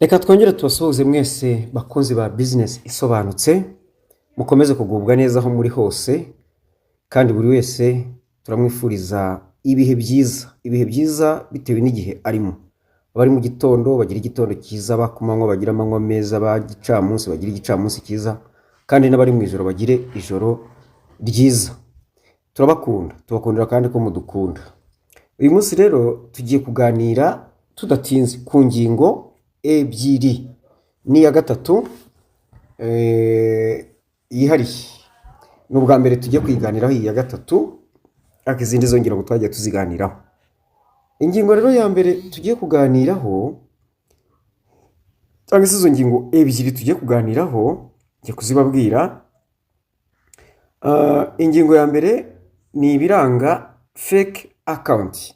Reka twongere tubasuhuze mwese bakunzi ba business isobanutse, mukomeze kugubwa neza aho muri hose, kandi buri wese turamwifuriza ibihe byiza bitewe n'igihe arimo. Abari mu gitondo bagira igitondo cyiza, bakumanywa bagira amanywa meza, bagicamunsi bagira igicamunsi cyiza, kandi n'abari mu ijoro bagire ijoro ryiza. Tubakundira kandi ko mudukunda. Uyu munsi rero tugiye kuganira tudatinze ku ngingo ebyiri n'iya gatatu yihariye. N'ubwa mbere tugiye kwiganiraho iya gatatu, ariko izindi zongera ngo twagiye tuziganiraho. Ingingo rero ya mbere tugiye kuganiraho, cyangwa se izo ngingo ebyiri tugiye kuganiraho ngiye kuzibabwira. Ingingo ya mbere ni ibiranga fake account.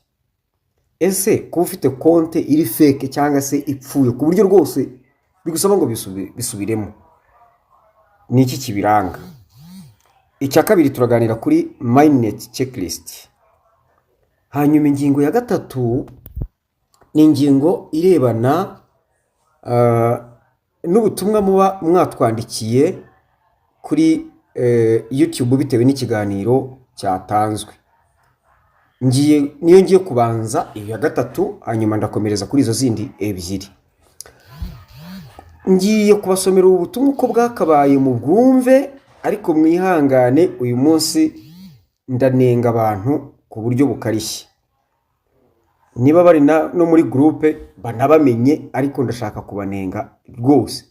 Ese kuba ufite konte iri fake cyangwa se ipfuye ku buryo rwose bigusaba ngo bisubiremo, ni iki kibiranga? Icya kabiri turaganira kuri Mainnet checklist. Hanyuma ingingo ya gatatu ni ingingo irebana n'ubutumwa muba mwatwandikiye kuri YouTube bitewe n'ikiganiro cyatanzwe. Niyo ngiye kubanza iya gatatu, hanyuma ndakomereza kuri izo zindi ebyiri. Ngiye kubasomera ubutumwa uko bwakabaye mu bwumve, ariko mwihangane uyu munsi ndanenga abantu ku buryo bukarishye. Niba bari no muri groupe banabamenye, ariko ndashaka kubanenga rwose.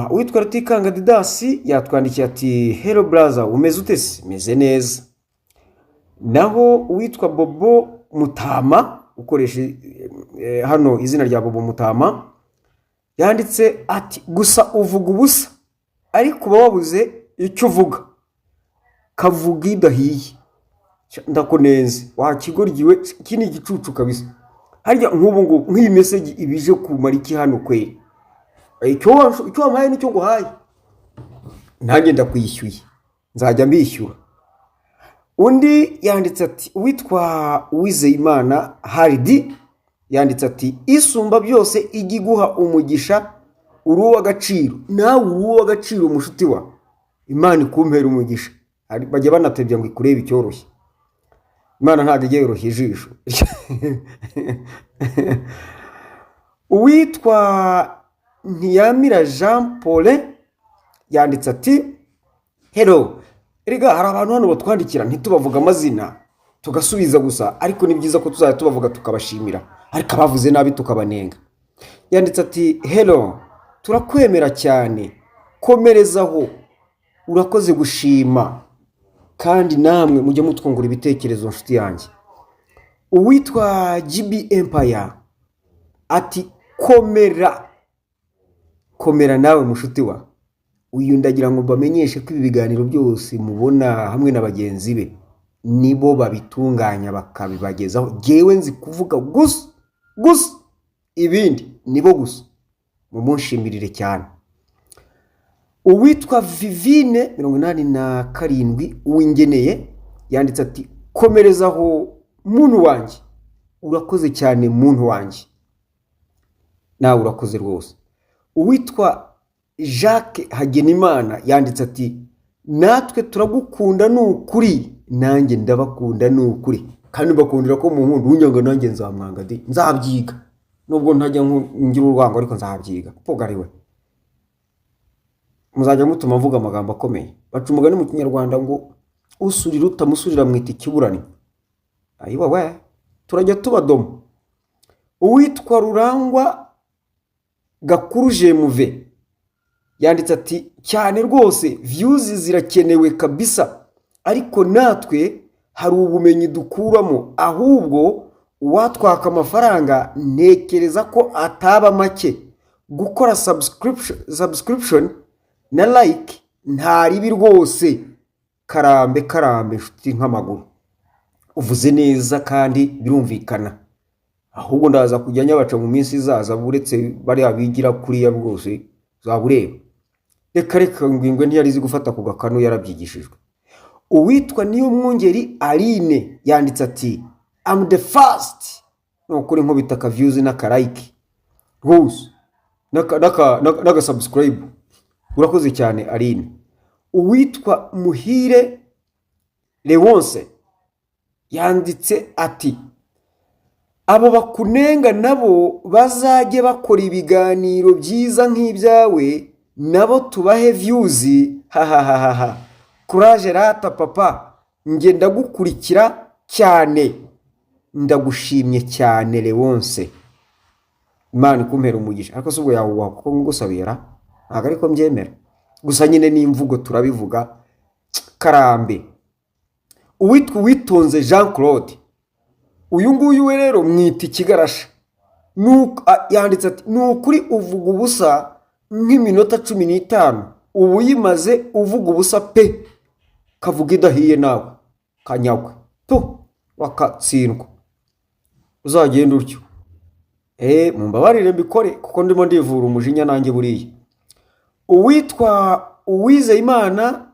Uwitwa Rutikanga Didasi yatwandikiye ati hello brother, umeze ute? Meze neza. Naho uwitwa Bobo Mutama, ukoresha hano izina rya Bobo Mutama, yanditse ati gusa uvuga ubusa ariko uba wabuze icyo uvuga, kavuga idahiye. Ndakunenze wakigoryiwe, iki ni igicucu kabisa. Harya nk'ubu nk'iyi message ibije kumara iki hano kweri? Icyo wampaye nicyo nguhaye, nanjye ndakwishyuye, nzajya mbishyura. Undi yanditse ati uwitwa Uwizeyimana Haridi yanditse ati isumba byose igiguha umugisha, uri uw'agaciro. Nawe uri uw'agaciro mushuti wa, Imana ikumpera umugisha. Bajya banatebya ngo ikurebe icyoroshye, Imana ntabwo igiye yoroshye ijisho. Uwitwa Ntiyamira Jean Paul yanditse ati hello, erega hari abantu hano batwandikira ntitubavuga amazina tugasubiza gusa, ariko ni byiza ko tuzajya tubavuga tukabashimira, ariko abavuze nabi tukabanenga. Yanditse ati hello, turakwemera cyane, komerezaho, urakoze gushima, kandi namwe mujye mutwungura ibitekerezo nshuti yanjye. Uwitwa GB Empire ati komera nawe mushuti wa. Uyu ndagira ngo bamenyeshe ko ibi biganiro byose mubona hamwe na bagenzi be nibo babitunganya bakabibagezaho. Jewe nzi kuvuga gusa ibindi nibo gusa, mumushimirire cyane. Uwitwa Vivine 87 uwingeneye yanditse ati komerezaho muntu wanjye, urakoze cyane muntu wanjye, nawe urakoze rwose. Uwitwa Jacques Hagenimana yanditse ati natwe turagukunda n'ukuri, nanjye ndabakunda n'ukuri, kandi bakundira ko mu nkundu unyanga nanjye nzamwanga nzabyiga, nubwo ntajya ngira urwango ariko nzabyiga. Pogariwe muzajya mutuma mvuga amagambo akomeye. Baca umugani mu Kinyarwanda ngo usurira utamusurira mwita ikiburani. Ayiwa we, turajya tubadoma. Uwitwa Rurangwa Gakuru Jemuve yanditse ati cyane rwose views zirakenewe kabisa, ariko natwe hari ubumenyi dukuramo, ahubwo uwatwaka amafaranga ntekereza ko ataba make. Gukora subscription na like ntaribi rwose. Karambe nshuti nk'amaguru, uvuze neza kandi birumvikana, ahubwo ndaza kujya nyabaca mu minsi izaza, buretse bari abigira kuri ya bwose zabureba. Reka ngwingwe ntiyari gufata ku gakano, yarabyigishijwe. Uwitwa niyo mwungeri Aline yanditse ati I'm the first, nukuri nkubita ka views n'aka like, rwose n'agasubscribe. Urakoze cyane Aline. Uwitwa Muhire Leonce yanditse ati abo bakunenga nabo bazajye bakora ibiganiro byiza nk'ibyawe nabo tubahe views. Hahahaha, courage rata papa, nge ndagukurikira cyane, ndagushimye cyane Leonce, Imana ikumpera umugisha. Ariko subwo yawe kuko ngusabira ntago ariko mbyemera, gusa nyine n'imvugo turabivuga karambe. Uwitwa Witonze Jean Claude, uyu nguyu we rero mwita ikigarasha, yanditse ati nukuri uvuga ubusa nk'iminota 15 ubu yimaze uvuga ubusa pe, kavuga idahiye nawe kanyagwe to wakatsindwa, uzagenda utyo. Mumbabarire mbikore kuko ndimo ndivura umujinya nanjye buriya. Uwitwa Uwizeyimana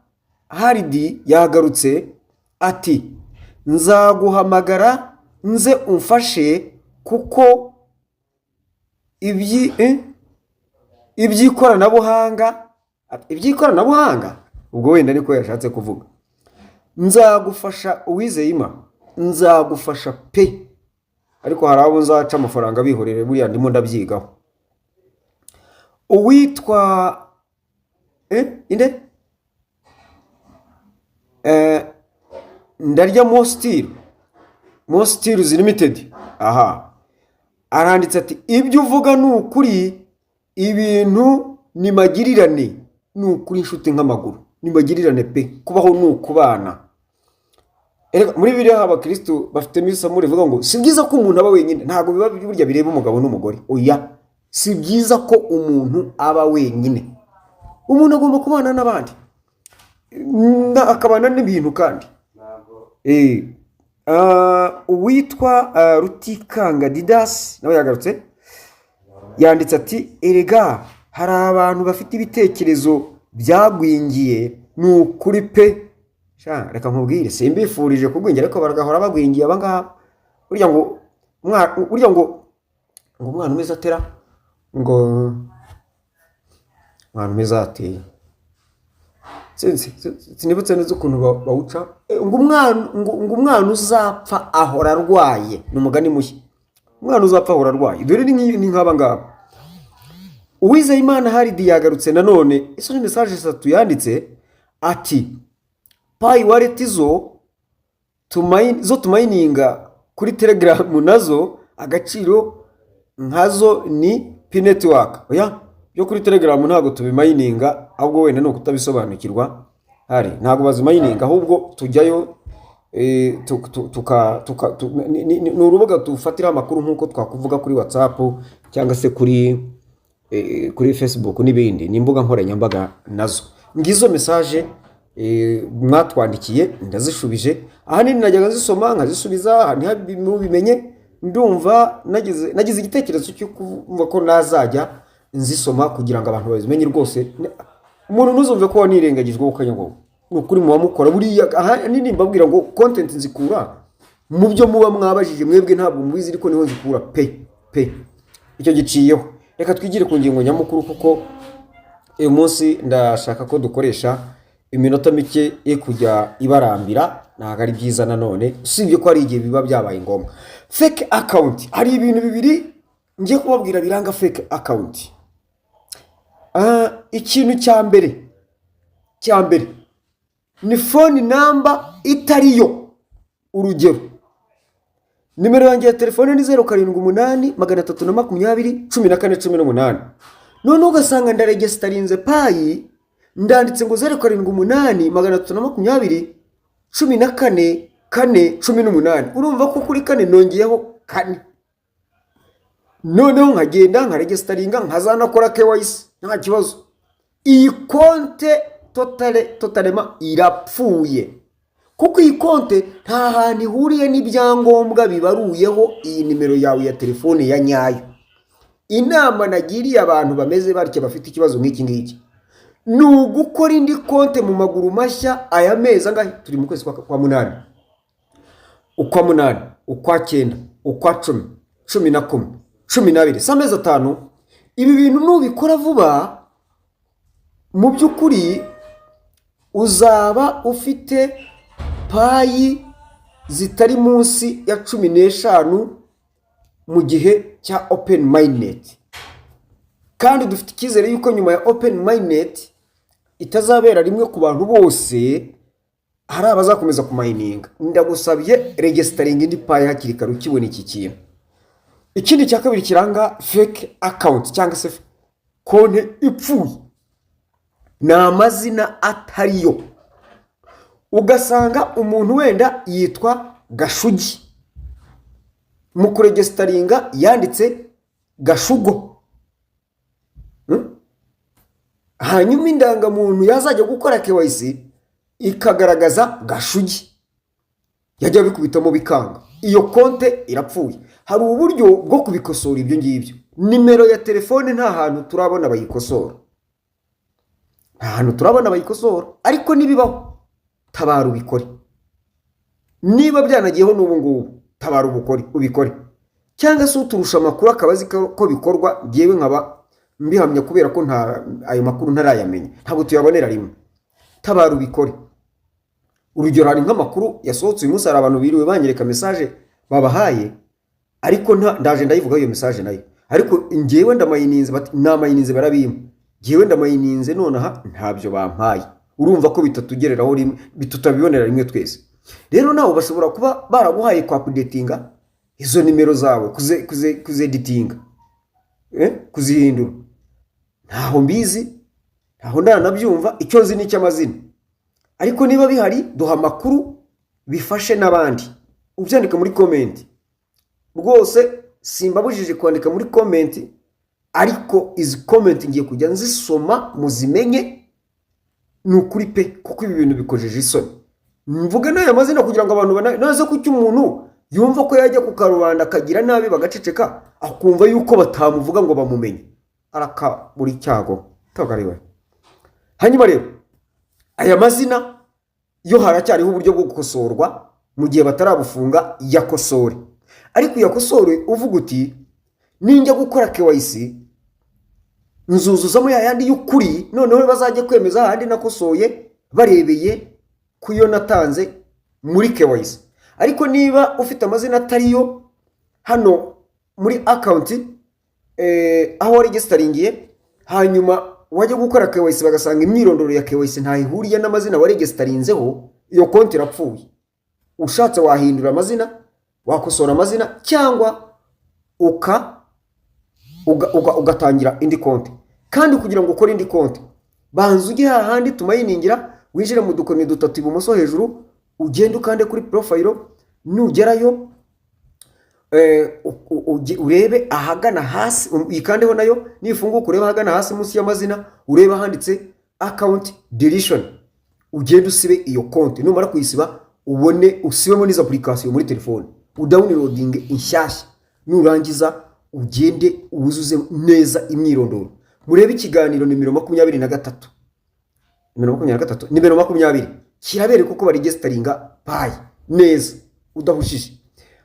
Haridi yagarutse ati nzaguhamagara nze umfashe kuko iby'ikoranabuhanga ubwo wenda niko yashatse kuvuga. Nzagufasha Uwizeyima, nzagufasha pe, ariko hari abo nzaca amafaranga bihorere buriya ndimo ndabyigaho. Uwitwa inde ndarya Most Limited, aha, aranditse ati ibyo uvuga ni ukuri, ibintu ni magirirane, ni ukuri inshuti nk'amaguru, ni magirirane pe, kubaho ni ukubana. Muri Bibiliya abakristo bafite isomo rivuga ngo si byiza ko umuntu aba wenyine. Ntago biba burya bireba umugabo n'umugore, oya, si byiza ko umuntu aba wenyine. Umuntu agomba kubana n'abandi, akabana n'ibintu kandi. Uwitwa Rutikanga Didas nawe yagarutse yanditse ati erega hari abantu bafite ibitekerezo byagwingiye, ni ukuri pe. Reka nkubwire, simbifurije kugwingira ariko baragahora bagwingiye abangaba. Burya ngo umwana umeze atera ngo umwana umeze ateye sinibutse neza ukuntu bawuca ngo umwana uzapfa ahora arwaye, ni umugani mushya. Umwana uzapfa ahora arwaye, dore ni nk'aba ngaba. Uwizeyimana Haridi yagarutse nanone, iso ni message 3 yanditse ati Pi wallet zo tumayininga kuri Telegram nazo agaciro nkazo ni Pi network. Oya, yo kuri Telegram ntago tubimayininga, ahubwo wenda no kutabisobanukirwa. Hari ntago bazimayininga, ahubwo tujyayo ni urubuga tufatira amakuru nkuko twakuvuga kuri WhatsApp cyangwa se kuri Facebook n'ibindi, ni imbuga nkoranyambaga nazo. Ngizo message mwatwandikiye ndazishubije, ahanini najyaga zisoma nkazisubiza, ntibimenye ndumva nagize igitekerezo cyo kuvuga ko nazajya nzisoma kugira ngo abantu bazimenye rwose. Umuntu nuzumve ko wanirengagijwe ukanyagwa, ukuri mu bamukora buriya ahanini mbabwira ngo content nzikura mu byo muba mwabajije mwebwe, ntabwo mubizi ariko niho nzikura pe icyo giciyeho. Reka twigire ku ngingo nyamukuru kuko uyu munsi ndashaka ko dukoresha iminota mike yo kujya ibarambira, ntago ari byiza nanone, usibye ko hari igihe biba byabaye ngombwa. Fake account, hari ibintu bibiri ngiye kubabwira biranga fake account. Ikintu cya mbere ni phone number itariyo. Urugero, nimero yanjye ya telefone ni 0788321418. None ugasanga ndaregisterinze Pi ndanditse ngo 0788321418. urumva ko kuri kane nongiyeho kane. Noneho nkagenda nkaregisteringa nkazanakora KYC nta kibazo. Iyi konte totalema irapfuye, kuko iyi konte nta hantu ihuriye n'ibyangombwa bibaruyeho iyi nimero yawe ya telefone ya nyayo. Inama nagiriye abantu bameze batyo bafite ikibazo nk'iki ngiki ni ugukora indi konte mu maguru mashya. Aya mezi angahe turi mu kwezi kwa munani, ukwa munani, ukwa cyenda, ukwa 10, 11, 12, samezi 5 ibi bintu nubikora vuba mu by'ukuri uzaba ufite payi zitari munsi ya 15 mu gihe cya open mainnet, kandi dufite icyizere yuko nyuma ya open mainnet itazabera rimwe ku bantu bose, hari abazakomeza kumayininga. Ndagusabye registering indi payi hakiri kare ukibona iki kintu. Ikindi cya kabiri kiranga fake account cyangwa se konti ipfuye, ni amazina atariyo. Ugasanga umuntu wenda yitwa Gashugi, mu kuregisteringa yanditse Gashugo, hanyuma indangamuntu yazajya gukora KYC ikagaragaza Gashugi, yajya bikubitamo bikanga, iyo konte irapfuye. Hari uburyo bwo kubikosora ibyo ngibyo. Nimero ya telefone nta hantu turabona bayikosora, ariko nibibaho tabara ubikore. Niba byanagiyeho n'ubu ngubu tabara ubikore, cyangwa se uturusha amakuru akabazi ko bikorwa, ngewe nkaba mbihamya kubera ko ayo makuru ntarayamenya, ntabwo tuyabonera rimwe. Tabara ubikore. Urugero, hari nk'amakuru yasohotse uyu munsi, hari abantu biriwe banyereka message babahaye, ariko ndaje ndayivuga iyo message nayo, ariko ngewe ndamayininze, namayininze barabima, ngewe ndamayininze nonaha ntabyo bampaye. Urumva ko bitatugereraho rimwe, bitutabibonera rimwe twese. Rero nawe bashobora kuba baraguhaye kwa updatinga izo nimero zawe, kuzeditinga, kuzihindura. Ntaho mbizi, ntaho ndanabyumva, icyo nzi ni cy'amazina. Ariko niba bihari duha amakuru bifashe n'abandi, ubyandika muri comment. Rwose simbabujije kwandika muri comment, ariko izi comment ngiye kujya nzisoma muzimenye nukuri pe, kuko ibi bintu bikojeje isoni. Mvuga n'aya mazina kugira ngo abantu naze ku cy'umuntu yumva ko yajya ku karubanda akagira nabi bagaceceka, akumva yuko batamuvuga ngo bamumenye, araka buri cyago tagariwe. Hanyuma rero aya mazina yo haracyariho uburyo bwo gukosorwa mu gihe batarabufunga, yakosore. Ariko yakosore uvuga uti ninjya gukora KYC nzuzuzamo yandi y'ukuri, noneho bazajya kwemeza ahandi nakosoye barebeye kuyo natanze muri KYC. Ariko niba ufite amazina atariyo hano muri account aho registeringiye, hanyuma wajya gukora KYC bagasanga imyirondoro ya KYC ntahihuriye n'amazina waregisterinzeho, iyo konti irapfuye. Ushatse wahindura amazina, wakosora amazina, cyangwa ugatangira indi konti. Kandi kugira ngo ukore indi konti, banza ujye hahandi tumayiningira, winjire mu dukoni dutatu ibumoso hejuru, ugende ukande kuri profile, nugerayo urebe ahagana hasi, ikandeho nayo, nifunguka urebe ahagana hasi munsi y'amazina, urebe ahanditse account deletion, ugende usibe iyo konti. Numara kuyisiba ubone usibemo n'izo application muri telefone, udownloading inshyashya, nurangiza ugende uzuze neza imyirondoro. Murebe ikiganiro nimero 23, nimero 20 kirabereka uko baregisteringa payi neza udahushije.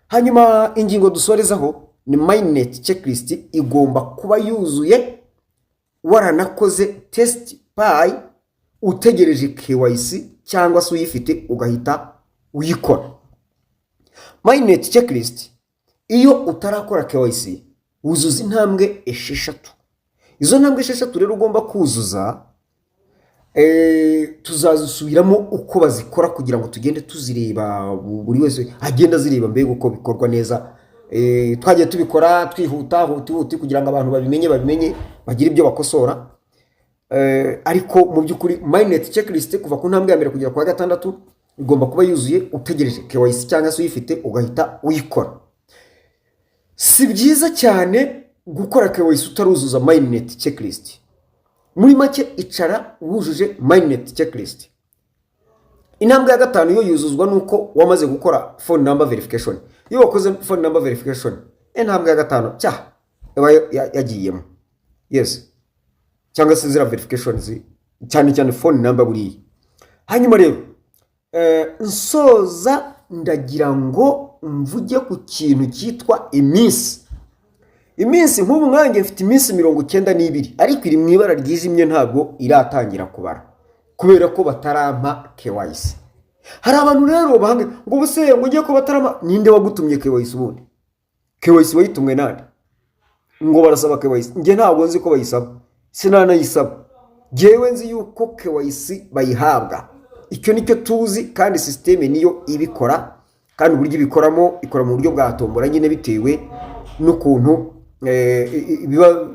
Hanyuma ingingo dusorezaho ni mainnet checklist igomba kuba yuzuye, waranakoze test payi, utegereje KYC cyangwa se uyifite ugahita uyikora. Mainnet checklist iyo utarakora KYC wuzuza intambwe 6. Izo ntambwe 6 rero ugomba kuzuza, tuzazisubiramo uko bazikora kugira ngo tugende tuzireba, buri wese agenda zireba mbega uko bikorwa neza. Twagiye tubikora twihuta kugira ngo abantu babimenye bagire ibyo bakosora. Ariko mu by'ukuri mainnet checklist kuva ku ntambwe ya mbere kugera kwa 6 igomba kuba yuzuye, utegereje KYC cyangwa se uyifite ugahita uyikora. Si byiza cyane gukora KYC utaruzuza mainnet checklist. Muri make icara wujuje mainnet checklist. Intambwe ya 5 yo yuzuzwa nuko wamaze gukora phone number verification. Iyo wakoze phone number verification, intambwe ya 5 yagiyemo. Yes. Cyangwa se zira verifications cyane phone number buri. Hanyuma rero nsoza ndagira ngo mvuge ku kintu cyitwa iminsi. iminsi nk'ubu mwanjye mfite iminsi 92 ariko iri mu ibara ryijimye ntabwo iratangira kubara kubera ko batarampa KYC. Hari abantu rero bahamwe ngo ubuse ngo ngiye ko batarama, ninde wagutumye KYC ubundi? KYC wayitumwe nande? Ngo barasaba KYC, nge ntabwo nzi ko bayisaba, sinanayisaba. Jewe nzi yuko KYC bayihabwa, icyo nicyo tuzi, kandi systeme niyo ibikora, kandi uburyo ibikoramo ikora mu buryo bwa tombora nyine bitewe n'ukuntu biba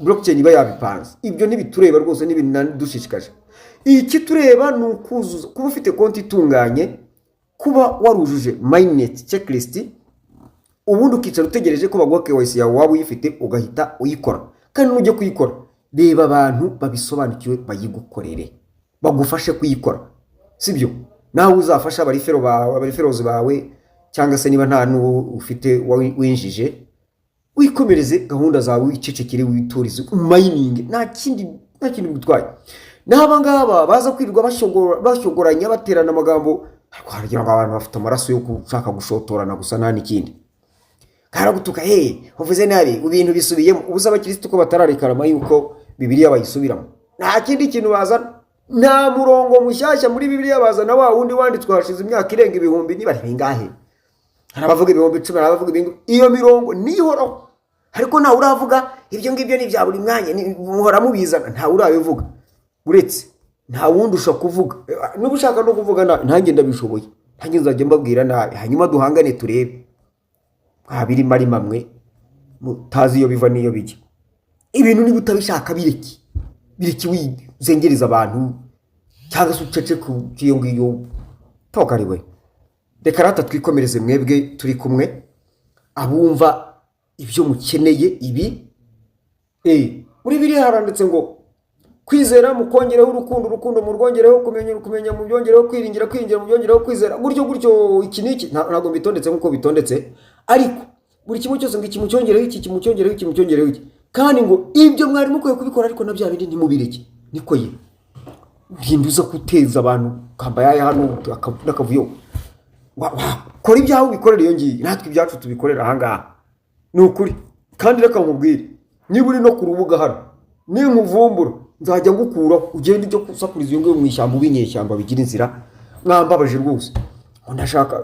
blockchain iba yabipanze. Ibyo ntibitureba rwose, n'ibintu dushishikaje. Iki tureba ni ukuzuza, kuba ufite konti itunganye, kuba warujuje mainnet checklist, ubundi ukicara utegereje ko baguha KYC yawe waba uyifite ugahita uyikora. Kandi nujye kuyikora, reba abantu babisobanukiwe bayigukorere, bagufashe kuyikora, sibyo? Nawe uzafasha abariferozi bawe, cyangwa se niba nta ufite winjije, wikomereze gahunda zawe, wicecekere, witurize mining, nta kindi gutwaye. N'aba ngaba baza kwirirwa bashogoranya baterana amagambo, harya abantu bafite amaraso yo gushaka gushotorana gusa nta n'ikindi. Karagutuka uvuze nabi ibintu bisubiyemo, ubuza abakristo ko batararekarama yuko Bibiliya bayisubiramo. Nta kindi kintu bazana, nta murongo mushyashya muri Bibiliya bazana, wa wundi wanditswe hashize imyaka irenga 1000 niba bingahe. Harabavuga 1010, harabavuga ibintu, iyo mirongo nihoraho. Ariko nta uravuga ibyo ngibyo ni bya buri mwanya, muhora mubizana, nta urabivuga. Uretse nta wundi ushaka kuvuga, nuba ushaka no kuvuga ntange ndabishoboye, ntange nzajya mbabwira nabi, hanyuma duhangane turebe. Habiri mari mamwe mutazi iyo biva niyo bijya. Ibintu niba utabishaka bireki wizengereza abantu, cyangwa se ucece ku kiyo ngiyo tokariwe. Reka rata twikomereze mwebwe turi kumwe, abumva ibyo mukeneye ibi. Muri Bibiliya haranditse ngo kwizera mukongereho urukundo murwongereho, kumenya mu byongereho, kwiringira mu byongereho, kwizera gutyo iki niki. Ntago bitondetse nkuko bitondetse, ariko buri kimwe cyose ngo iki mucyongereho, iki kimucyongereho, iki mucyongereho iki. Kandi ngo ibyo mwari mukwiye kubikora, ariko na bya bindi ntimubireke. Niko ye binduza kuteza abantu kambaya hano akavuyo. Kora ibyaho bikorera iyo ngiye, natwe ibyacu tubikorera ahangaha. Ni ukuri. Kandi reka nkubwire, niba uri no ku rubuga hano, ni nkuvumbura nzajya ngukura ugende cyo kusakuriza iyo ngiyo mu ishyamba, ubinyeshyamba bigira inzira. Mwambabaje rwose, ndashaka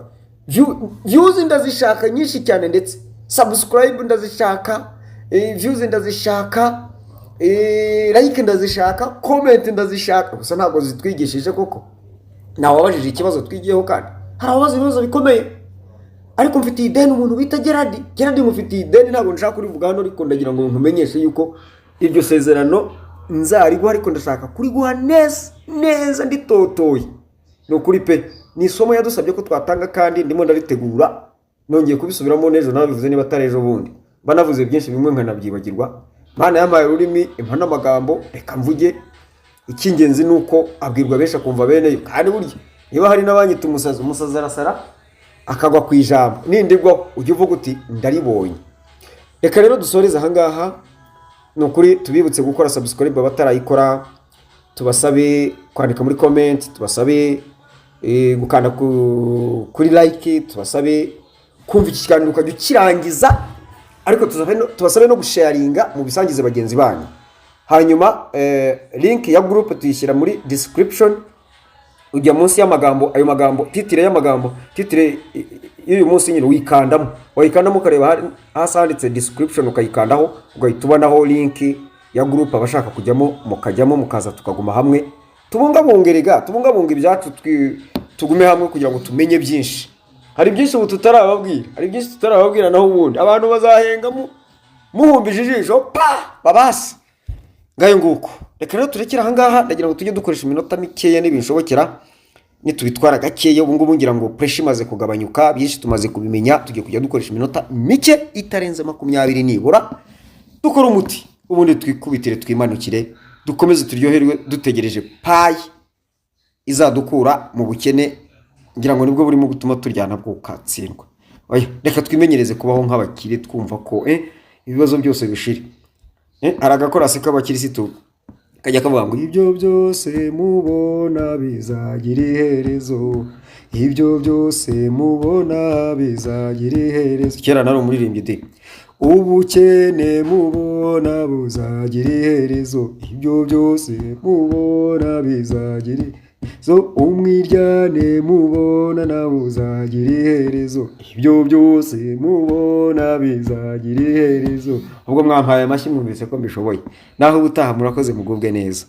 views ndazishaka nyinshi cyane, ndetse subscribe ndazishaka, views ndazishaka, like ndazishaka, comment ndazishaka. Gusa ntabwo zitwigishije koko. Nawe wabajije ikibazo twigiyeho, kandi hari ababaza ibibazo bikomeye. Ariko mfite ideni umuntu bita Gerard mufite ideni, ntabwo nshaka kurivuga hano, ariko ndagira ngo nkumenyeshe yuko iryo sezerano nzariguha, ariko ndashaka kuriguha neza nditotoye. No kuri pe ni isomo yadusabye ko twatanga, kandi ndimo ndaritegura, nongeye kubisubiramo nejo, nabivuze niba tarejo bundi banavuze byinshi bimwe nkanabyibagirwa. Mana yamaye ururimi impana amagambo, reka mvuge icy'ingenzi nuko abwirwa benshi akumva bene yo. Kandi burya niba hari n'abanyita umusazi arasara akagwa ku ijambo, nindigwa ujye uvuga uti ndaribonye. Reka rero dusoreze ahangaha. Nukuri tubibutse gukora subscribe batarayikora, tubasabe kwandika muri comment, tubasabe gukanda kuri like, tubasabe kumva iki kiganiro ukajya ukirangiza, ariko tubasabe no gusharinga mu bisangize bagenzi banyu. Hanyuma link ya group tuyishyira muri description, ujya munsi y'amagambo, ayo magambo titre y'amagambo, titre y'uyu munsi nyine wayikandamo ukareba hasi handitse description, ukayikandaho ugahita ubanaho link ya group abashaka kujyamo, mukajyamo mukaza tukaguma hamwe, tubungabunga ibyacu, tugume hamwe kugira ngo tumenye byinshi. Hari byinshi ubu tutarababwira, naho ubundi abantu bazahenga muhumbije ijisho babasi ngayo nguko. Reka rero turekera ahangaha, ndagira ngo tujye dukoresha iminota mikeya n'ibinshobokera, nitubitwara gakeya. Ubu ngubu ngira ngo pressure imaze kugabanyuka, byinshi tumaze kubimenya, tugiye kujya dukoresha iminota mike itarenze 20 nibura, dukora umuti, ubundi twikubitire twimanukire, dukomeze turyoherwe dutegereje payi izadukura mu bukene. Ngira ngo nibwo burimo gutuma turyana bwukatsindwa. Reka twimenyereze kubaho nk'abakire, twumva ko ibibazo byose bishira. Aragakora se k'abakirisitu kajya kavuga ngo ibyo byose mubona bizagira iherezo, ibyo byose mubona bizagira iherezo. Kera nari umuririmbyi de ubukene mubona buzagira iherezo, ibyo byose mubona bizagira iherezo, umwiryane mubona nawe uzagira iherezo, ibyo byose mubona bizagira iherezo. Ubwo mwampaye amashyi mwumvise ko mbishoboye. Naho ubutaha murakoze, mugubwe neza.